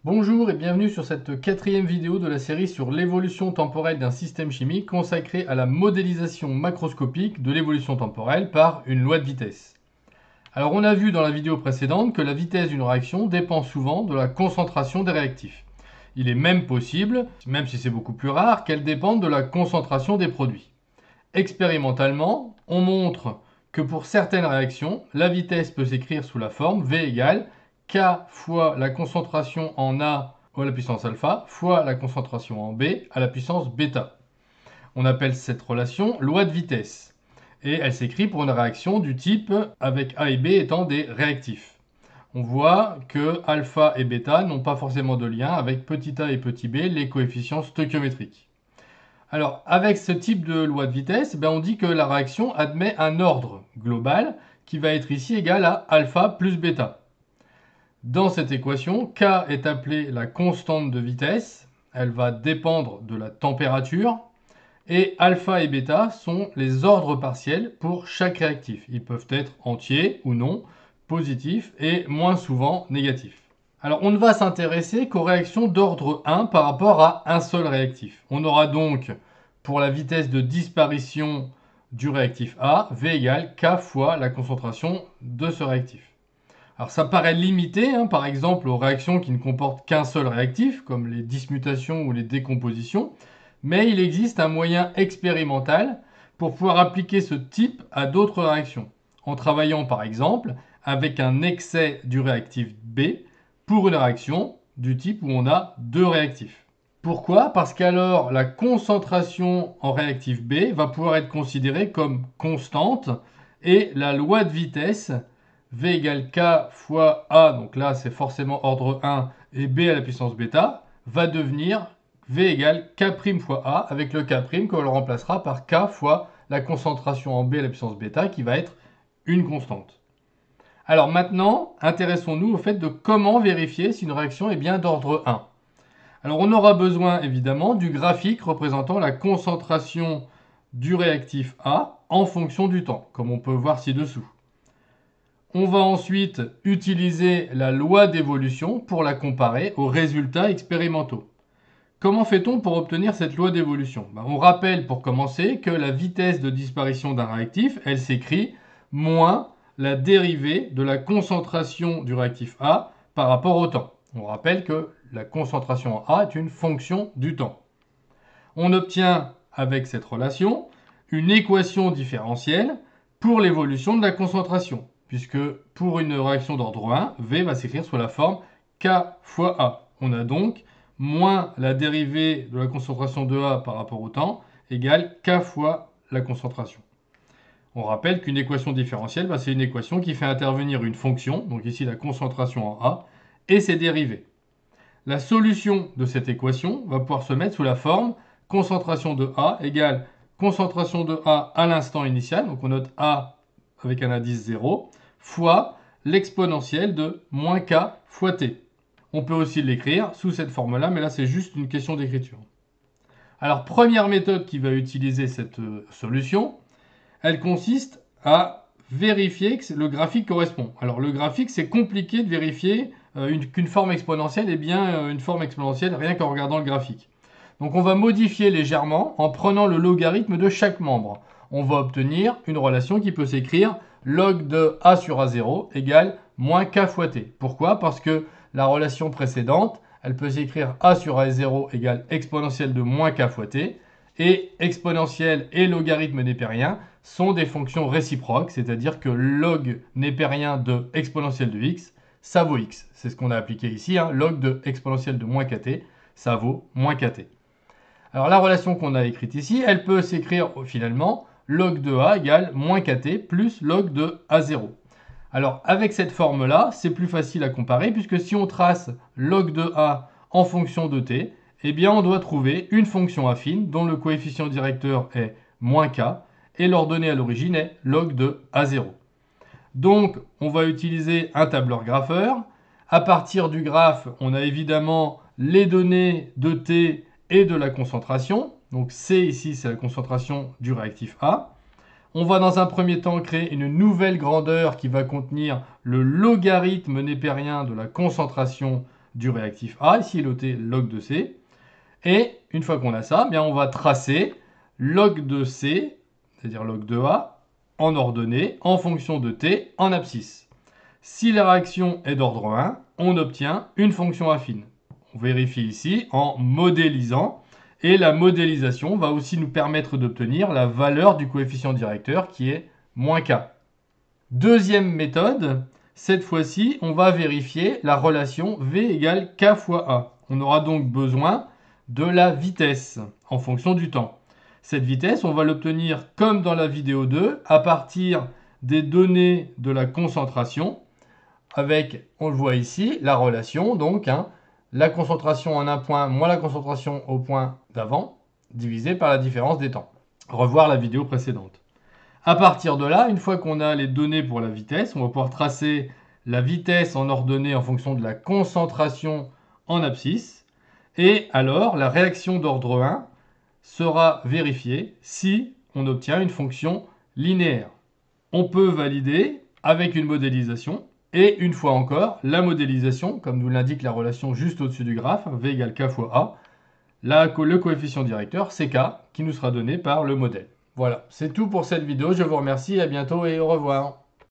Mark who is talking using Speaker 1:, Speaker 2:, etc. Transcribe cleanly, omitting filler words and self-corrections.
Speaker 1: Bonjour et bienvenue sur cette quatrième vidéo de la série sur l'évolution temporelle d'un système chimique consacrée à la modélisation macroscopique de l'évolution temporelle par une loi de vitesse. Alors on a vu dans la vidéo précédente que la vitesse d'une réaction dépend souvent de la concentration des réactifs. Il est même possible, même si c'est beaucoup plus rare, qu'elle dépende de la concentration des produits. Expérimentalement, on montre que pour certaines réactions, la vitesse peut s'écrire sous la forme V égale K fois la concentration en A à la puissance alpha fois la concentration en B à la puissance bêta. On appelle cette relation loi de vitesse. Et elle s'écrit pour une réaction du type avec A et B étant des réactifs. On voit que alpha et bêta n'ont pas forcément de lien avec petit a et petit b, les coefficients stoichiométriques. Alors, avec ce type de loi de vitesse, on dit que la réaction admet un ordre global qui va être ici égal à alpha plus bêta. Dans cette équation, K est appelée la constante de vitesse. Elle va dépendre de la température. Et alpha et bêta sont les ordres partiels pour chaque réactif. Ils peuvent être entiers ou non, positifs et moins souvent négatifs. Alors on ne va s'intéresser qu'aux réactions d'ordre 1 par rapport à un seul réactif. On aura donc pour la vitesse de disparition du réactif A, V égale K fois la concentration de ce réactif. Alors ça paraît limité, par exemple aux réactions qui ne comportent qu'un seul réactif, comme les dismutations ou les décompositions, mais il existe un moyen expérimental pour pouvoir appliquer ce type à d'autres réactions, en travaillant par exemple avec un excès du réactif B pour une réaction du type où on a deux réactifs. Pourquoi? Parce qu'alors la concentration en réactif B va pouvoir être considérée comme constante et la loi de vitesse V égale K fois A, donc là c'est forcément ordre 1, et B à la puissance bêta, va devenir V égale K' fois A, avec le K' qu'on le remplacera par K fois la concentration en B à la puissance bêta, qui va être une constante. Alors maintenant, intéressons-nous au fait de comment vérifier si une réaction est bien d'ordre 1. Alors on aura besoin évidemment du graphique représentant la concentration du réactif A en fonction du temps, comme on peut voir ci-dessous. On va ensuite utiliser la loi d'évolution pour la comparer aux résultats expérimentaux. Comment fait-on pour obtenir cette loi d'évolution? On rappelle pour commencer que la vitesse de disparition d'un réactif, elle s'écrit moins la dérivée de la concentration du réactif A par rapport au temps. On rappelle que la concentration en A est une fonction du temps. On obtient avec cette relation une équation différentielle pour l'évolution de la concentration, puisque pour une réaction d'ordre 1, V va s'écrire sous la forme K fois A. On a donc moins la dérivée de la concentration de A par rapport au temps égale K fois la concentration. On rappelle qu'une équation différentielle, c'est une équation qui fait intervenir une fonction, donc ici la concentration en A, et ses dérivées. La solution de cette équation va pouvoir se mettre sous la forme concentration de A égale concentration de A à l'instant initial, donc on note A avec un indice 0, fois l'exponentielle de moins K fois T. On peut aussi l'écrire sous cette forme-là, mais là c'est juste une question d'écriture. Alors première méthode qui va utiliser cette solution, elle consiste à vérifier que le graphique correspond. Alors le graphique, c'est compliqué de vérifier qu'une forme exponentielle est bien une forme exponentielle rien qu'en regardant le graphique. Donc on va modifier légèrement en prenant le logarithme de chaque membre. On va obtenir une relation qui peut s'écrire log de A sur A0 égale moins K fois T. Pourquoi? Parce que la relation précédente, elle peut s'écrire A sur A0 égale exponentielle de moins K fois T. Et exponentielle et logarithme népérien sont des fonctions réciproques, c'est-à-dire que log népérien de exponentielle de x, ça vaut x. C'est ce qu'on a appliqué ici, log de exponentielle de moins kt, ça vaut moins kt. Alors la relation qu'on a écrite ici, elle peut s'écrire finalement log de a égale moins kt plus log de a0. Alors avec cette forme-là, c'est plus facile à comparer puisque si on trace log de a en fonction de t, on doit trouver une fonction affine dont le coefficient directeur est moins k et l'ordonnée à l'origine est log de a0. Donc on va utiliser un tableur grapheur. À partir du graphe, on a évidemment les données de t et de la concentration. Donc C ici, c'est la concentration du réactif A. On va dans un premier temps créer une nouvelle grandeur qui va contenir le logarithme népérien de la concentration du réactif A, ici noté log de C. Et une fois qu'on a ça, bien on va tracer log de C, c'est-à-dire log de A, en ordonnée, en fonction de T, en abscisse. Si la réaction est d'ordre 1, on obtient une fonction affine. On vérifie ici en modélisant, et la modélisation va aussi nous permettre d'obtenir la valeur du coefficient directeur qui est moins K. Deuxième méthode, cette fois-ci, on va vérifier la relation V égale K fois A. On aura donc besoin de la vitesse en fonction du temps. Cette vitesse, on va l'obtenir comme dans la vidéo 2 à partir des données de la concentration avec, on le voit ici, la relation, donc la concentration en un point moins la concentration au point d'avant divisé par la différence des temps. Revoir la vidéo précédente. À partir de là, une fois qu'on a les données pour la vitesse, on va pouvoir tracer la vitesse en ordonnée en fonction de la concentration en abscisse. Et alors, la réaction d'ordre 1 sera vérifiée si on obtient une fonction linéaire. On peut valider avec une modélisation. Et une fois encore, la modélisation, comme nous l'indique la relation juste au-dessus du graphe, V égale K fois A, le coefficient directeur, c'est K, qui nous sera donné par le modèle. Voilà, c'est tout pour cette vidéo. Je vous remercie, à bientôt et au revoir.